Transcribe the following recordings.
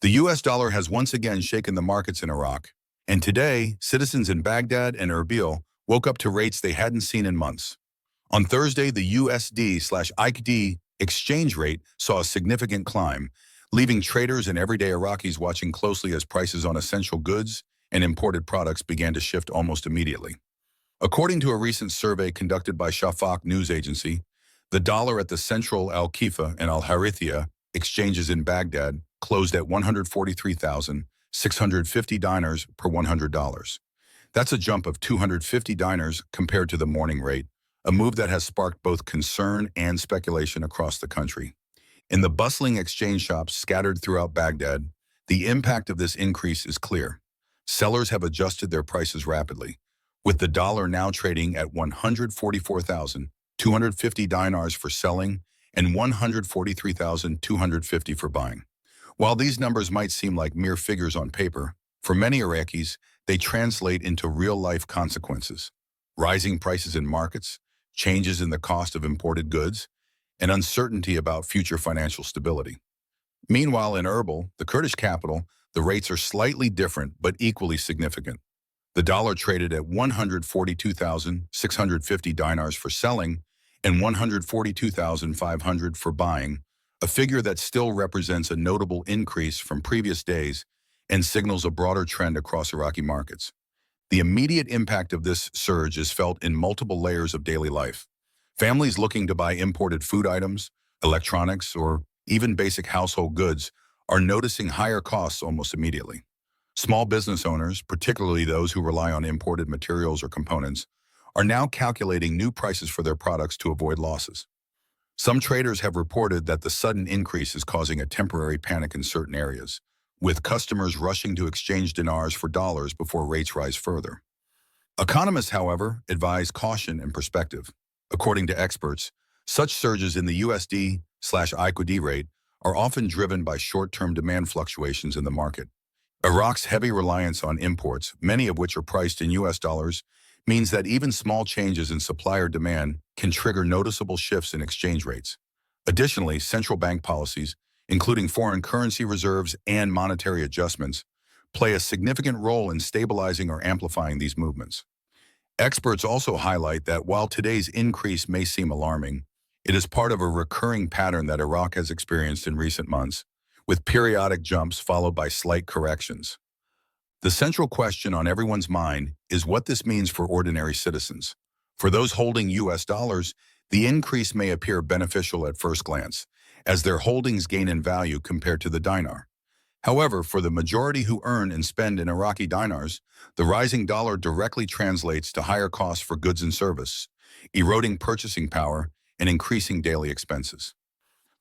The US dollar has once again shaken the markets in Iraq, and today, citizens in Baghdad and Erbil woke up to rates they hadn't seen in months. On Thursday, the USD/IQD exchange rate saw a significant climb, leaving traders and everyday Iraqis watching closely as prices on essential goods and imported products began to shift almost immediately. According to a recent survey conducted by Shafaq news agency, the dollar at the Central Al-Khifa and Al-Harithia exchanges in Baghdad closed at 143,650 dinars per $100. That's a jump of 250 dinars compared to the morning rate, a move that has sparked both concern and speculation across the country. In the bustling exchange shops scattered throughout Baghdad, the impact of this increase is clear. Sellers have adjusted their prices rapidly, with the dollar now trading at 144,250 dinars for selling and 143,250 for buying. While these numbers might seem like mere figures on paper, for many Iraqis, they translate into real-life consequences. Rising prices in markets, changes in the cost of imported goods, and uncertainty about future financial stability. Meanwhile, in Erbil, the Kurdish capital, the rates are slightly different but equally significant. The dollar traded at 142,650 dinars for selling and 142,500 for buying, a figure that still represents a notable increase from previous days and signals a broader trend across Iraqi markets. The immediate impact of this surge is felt in multiple layers of daily life. Families looking to buy imported food items, electronics, or even basic household goods are noticing higher costs almost immediately. Small business owners, particularly those who rely on imported materials or components, are now calculating new prices for their products to avoid losses. Some traders have reported that the sudden increase is causing a temporary panic in certain areas, with customers rushing to exchange dinars for dollars before rates rise further. Economists, however, advise caution and perspective. According to experts, such surges in the USD/IQD rate are often driven by short-term demand fluctuations in the market. Iraq's heavy reliance on imports, many of which are priced in US dollars, means that even small changes in supplier demand can trigger noticeable shifts in exchange rates. Additionally, central bank policies, including foreign currency reserves and monetary adjustments, play a significant role in stabilizing or amplifying these movements. Experts also highlight that while today's increase may seem alarming, it is part of a recurring pattern that Iraq has experienced in recent months, with periodic jumps followed by slight corrections. The central question on everyone's mind is what this means for ordinary citizens. For those holding US dollars, the increase may appear beneficial at first glance, as their holdings gain in value compared to the dinar. However, for the majority who earn and spend in Iraqi dinars, the rising dollar directly translates to higher costs for goods and service, eroding purchasing power and increasing daily expenses.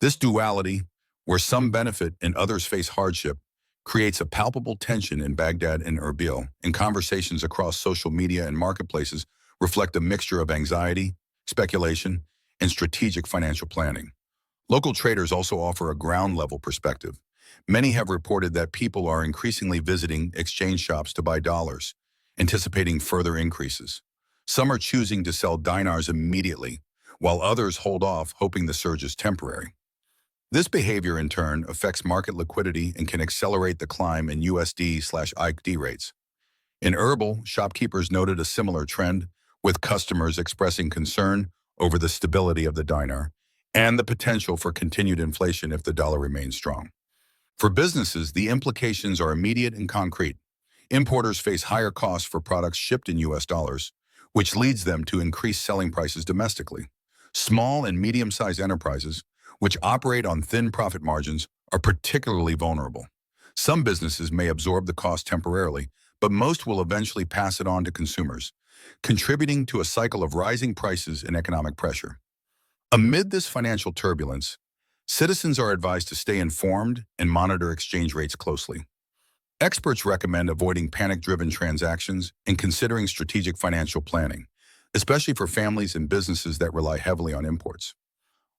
This duality, where some benefit and others face hardship, creates a palpable tension in Baghdad and Erbil, and conversations across social media and marketplaces reflect a mixture of anxiety, speculation, and strategic financial planning. Local traders also offer a ground-level perspective. Many have reported that people are increasingly visiting exchange shops to buy dollars, anticipating further increases. Some are choosing to sell dinars immediately, while others hold off, hoping the surge is temporary. This behavior, in turn, affects market liquidity and can accelerate the climb in USD/IQD rates. In Erbil, shopkeepers noted a similar trend, with customers expressing concern over the stability of the dinar and the potential for continued inflation if the dollar remains strong. For businesses, the implications are immediate and concrete. Importers face higher costs for products shipped in US dollars, which leads them to increase selling prices domestically. Small and medium-sized enterprises, which operate on thin profit margins, are particularly vulnerable. Some businesses may absorb the cost temporarily, but most will eventually pass it on to consumers, contributing to a cycle of rising prices and economic pressure. Amid this financial turbulence, citizens are advised to stay informed and monitor exchange rates closely. Experts recommend avoiding panic-driven transactions and considering strategic financial planning, especially for families and businesses that rely heavily on imports.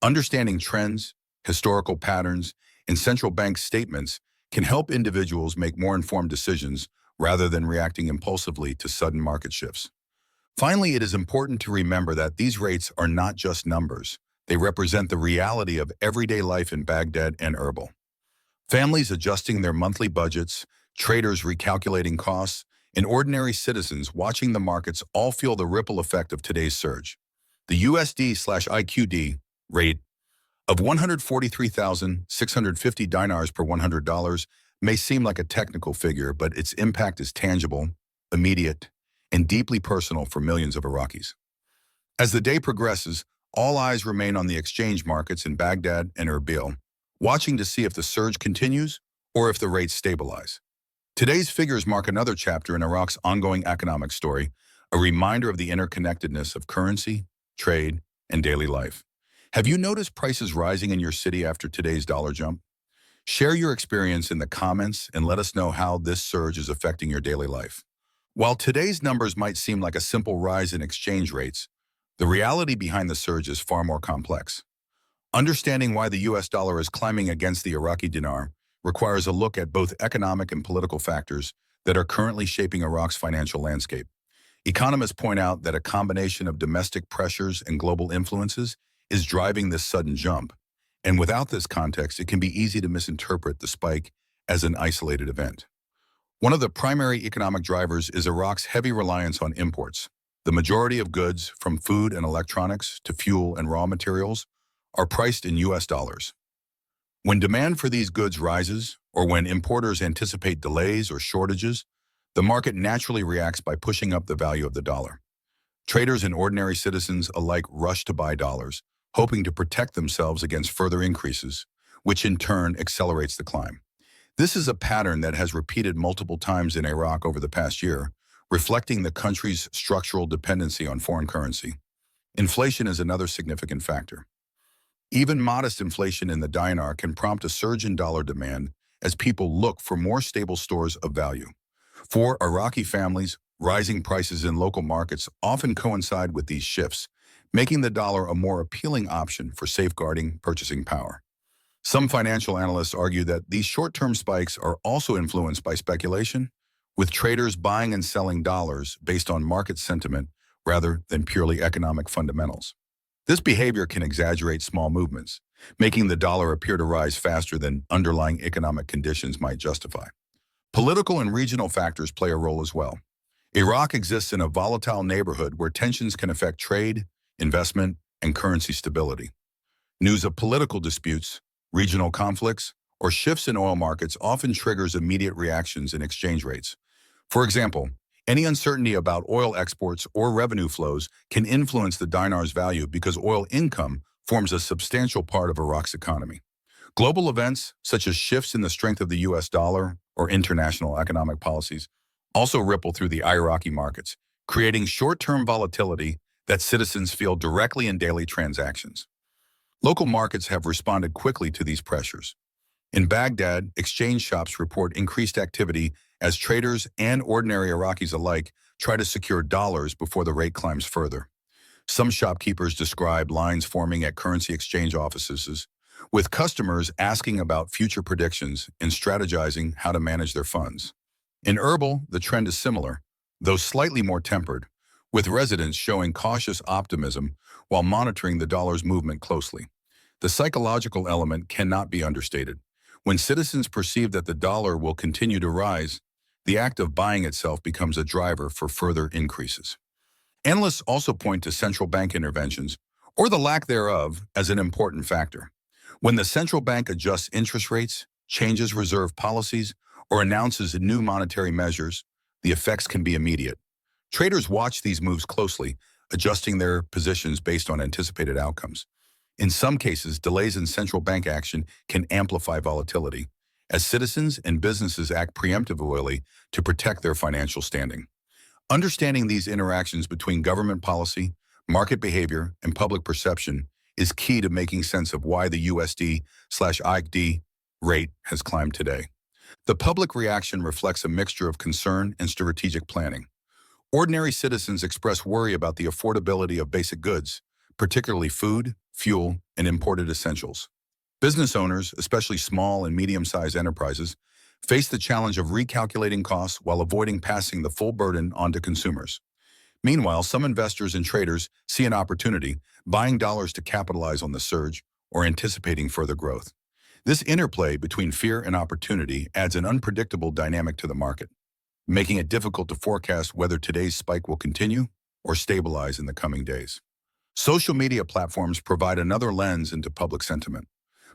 Understanding trends, historical patterns, and central bank statements can help individuals make more informed decisions rather than reacting impulsively to sudden market shifts. Finally, it is important to remember that these rates are not just numbers. They represent the reality of everyday life in Baghdad and Erbil. Families adjusting their monthly budgets, traders recalculating costs, and ordinary citizens watching the markets all feel the ripple effect of today's surge. The USD/IQD rate of 143,650 dinars per $100 may seem like a technical figure, but its impact is tangible, immediate, and deeply personal for millions of Iraqis. As the day progresses, all eyes remain on the exchange markets in Baghdad and Erbil, watching to see if the surge continues or if the rates stabilize. Today's figures mark another chapter in Iraq's ongoing economic story, a reminder of the interconnectedness of currency, trade, and daily life. Have you noticed prices rising in your city after today's dollar jump? Share your experience in the comments and let us know how this surge is affecting your daily life. While today's numbers might seem like a simple rise in exchange rates, the reality behind the surge is far more complex. Understanding why the US dollar is climbing against the Iraqi dinar requires a look at both economic and political factors that are currently shaping Iraq's financial landscape. Economists point out that a combination of domestic pressures and global influences is driving this sudden jump, and without this context, it can be easy to misinterpret the spike as an isolated event. One of the primary economic drivers is Iraq's heavy reliance on imports. The majority of goods, from food and electronics to fuel and raw materials, are priced in US dollars. When demand for these goods rises, or when importers anticipate delays or shortages, the market naturally reacts by pushing up the value of the dollar. Traders and ordinary citizens alike rush to buy dollars, hoping to protect themselves against further increases, which in turn accelerates the climb. This is a pattern that has repeated multiple times in Iraq over the past year, reflecting the country's structural dependency on foreign currency. Inflation is another significant factor. Even modest inflation in the dinar can prompt a surge in dollar demand as people look for more stable stores of value. For Iraqi families, rising prices in local markets often coincide with these shifts, making the dollar a more appealing option for safeguarding purchasing power. Some financial analysts argue that these short-term spikes are also influenced by speculation, with traders buying and selling dollars based on market sentiment rather than purely economic fundamentals. This behavior can exaggerate small movements, making the dollar appear to rise faster than underlying economic conditions might justify. Political and regional factors play a role as well. Iraq exists in a volatile neighborhood where tensions can affect trade, investment, and currency stability. News of political disputes, regional conflicts, or shifts in oil markets often triggers immediate reactions in exchange rates. For example, any uncertainty about oil exports or revenue flows can influence the dinar's value because oil income forms a substantial part of Iraq's economy. Global events, such as shifts in the strength of the US dollar or international economic policies, also ripple through the Iraqi markets, creating short-term volatility that citizens feel directly in daily transactions. Local markets have responded quickly to these pressures. In Baghdad, exchange shops report increased activity as traders and ordinary Iraqis alike try to secure dollars before the rate climbs further. Some shopkeepers describe lines forming at currency exchange offices, with customers asking about future predictions and strategizing how to manage their funds. In Erbil, the trend is similar, though slightly more tempered, with residents showing cautious optimism while monitoring the dollar's movement closely. The psychological element cannot be understated. When citizens perceive that the dollar will continue to rise, the act of buying itself becomes a driver for further increases. Analysts also point to central bank interventions, or the lack thereof, as an important factor. When the central bank adjusts interest rates, changes reserve policies, or announces new monetary measures, the effects can be immediate. Traders watch these moves closely, adjusting their positions based on anticipated outcomes. In some cases, delays in central bank action can amplify volatility, as citizens and businesses act preemptively to protect their financial standing. Understanding these interactions between government policy, market behavior, and public perception is key to making sense of why the USD/IQD rate has climbed today. The public reaction reflects a mixture of concern and strategic planning. Ordinary citizens express worry about the affordability of basic goods, particularly food, fuel, and imported essentials. Business owners, especially small and medium-sized enterprises, face the challenge of recalculating costs while avoiding passing the full burden onto consumers. Meanwhile, some investors and traders see an opportunity, buying dollars to capitalize on the surge or anticipating further growth. This interplay between fear and opportunity adds an unpredictable dynamic to the market, making it difficult to forecast whether today's spike will continue or stabilize in the coming days. Social media platforms provide another lens into public sentiment.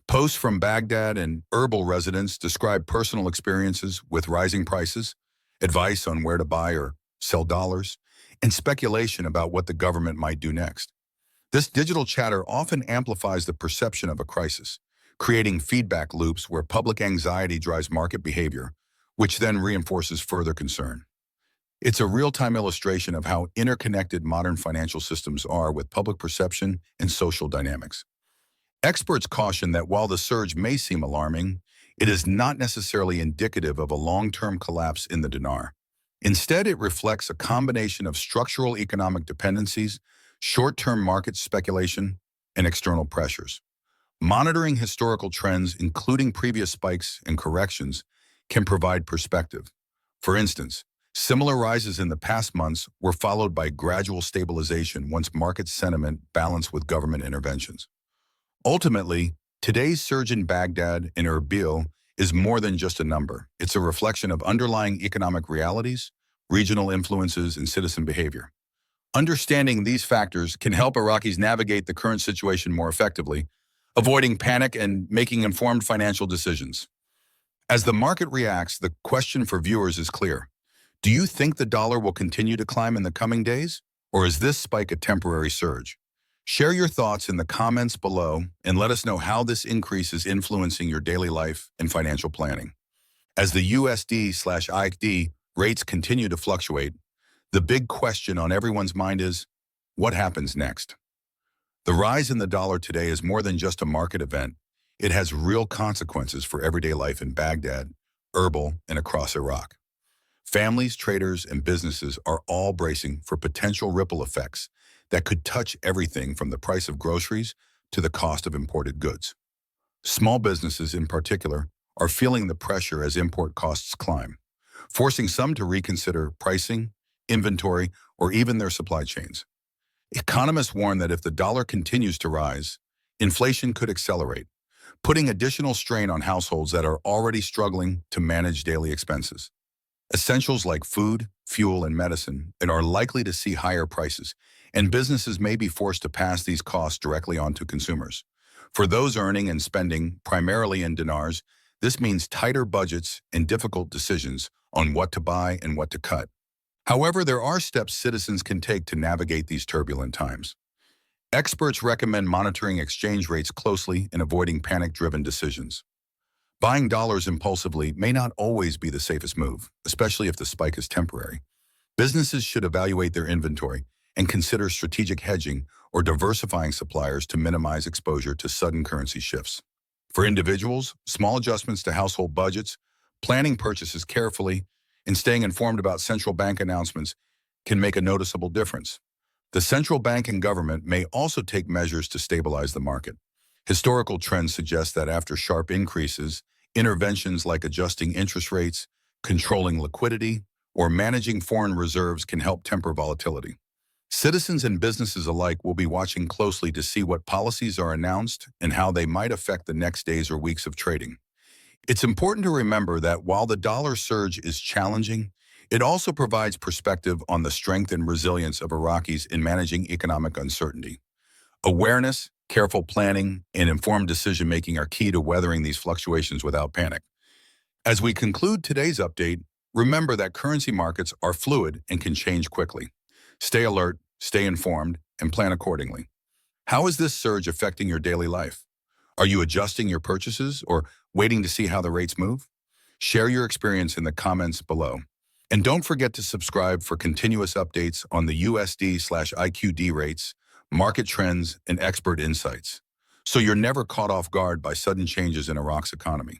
Posts from Baghdad and Erbil residents describe personal experiences with rising prices, advice on where to buy or sell dollars, and speculation about what the government might do next. This digital chatter often amplifies the perception of a crisis, creating feedback loops where public anxiety drives market behavior, which then reinforces further concern. It's a real-time illustration of how interconnected modern financial systems are with public perception and social dynamics. Experts caution that while the surge may seem alarming, it is not necessarily indicative of a long-term collapse in the dinar. Instead, it reflects a combination of structural economic dependencies, short-term market speculation, and external pressures. Monitoring historical trends, including previous spikes and corrections, can provide perspective. For instance, similar rises in the past months were followed by gradual stabilization once market sentiment balanced with government interventions. Ultimately, today's surge in Baghdad and Erbil is more than just a number. It's a reflection of underlying economic realities, regional influences, and citizen behavior. Understanding these factors can help Iraqis navigate the current situation more effectively, avoiding panic and making informed financial decisions. As the market reacts, the question for viewers is clear. Do you think the dollar will continue to climb in the coming days, or is this spike a temporary surge? Share your thoughts in the comments below and let us know how this increase is influencing your daily life and financial planning. As the USD/IQD rates continue to fluctuate, the big question on everyone's mind is, what happens next? The rise in the dollar today is more than just a market event. It has real consequences for everyday life in Baghdad, Erbil, and across Iraq. Families, traders, and businesses are all bracing for potential ripple effects that could touch everything from the price of groceries to the cost of imported goods. Small businesses in particular are feeling the pressure as import costs climb, forcing some to reconsider pricing, inventory, or even their supply chains. Economists warn that if the dollar continues to rise, inflation could accelerate, putting additional strain on households that are already struggling to manage daily expenses. Essentials like food, fuel, and medicine are likely to see higher prices, and businesses may be forced to pass these costs directly on to consumers. For those earning and spending primarily in dinars, this means tighter budgets and difficult decisions on what to buy and what to cut. However, there are steps citizens can take to navigate these turbulent times. Experts recommend monitoring exchange rates closely and avoiding panic-driven decisions. Buying dollars impulsively may not always be the safest move, especially if the spike is temporary. Businesses should evaluate their inventory and consider strategic hedging or diversifying suppliers to minimize exposure to sudden currency shifts. For individuals, small adjustments to household budgets, planning purchases carefully, and staying informed about central bank announcements can make a noticeable difference. The central bank and government may also take measures to stabilize the market. Historical trends suggest that after sharp increases, interventions like adjusting interest rates, controlling liquidity, or managing foreign reserves can help temper volatility. Citizens and businesses alike will be watching closely to see what policies are announced and how they might affect the next days or weeks of trading. It's important to remember that while the dollar surge is challenging, it also provides perspective on the strength and resilience of Iraqis in managing economic uncertainty. Awareness, careful planning, and informed decision-making are key to weathering these fluctuations without panic. As we conclude today's update, remember that currency markets are fluid and can change quickly. Stay alert, stay informed, and plan accordingly. How is this surge affecting your daily life? Are you adjusting your purchases or waiting to see how the rates move? Share your experience in the comments below. And don't forget to subscribe for continuous updates on the USD/IQD rates, market trends, and expert insights, so you're never caught off guard by sudden changes in Iraq's economy.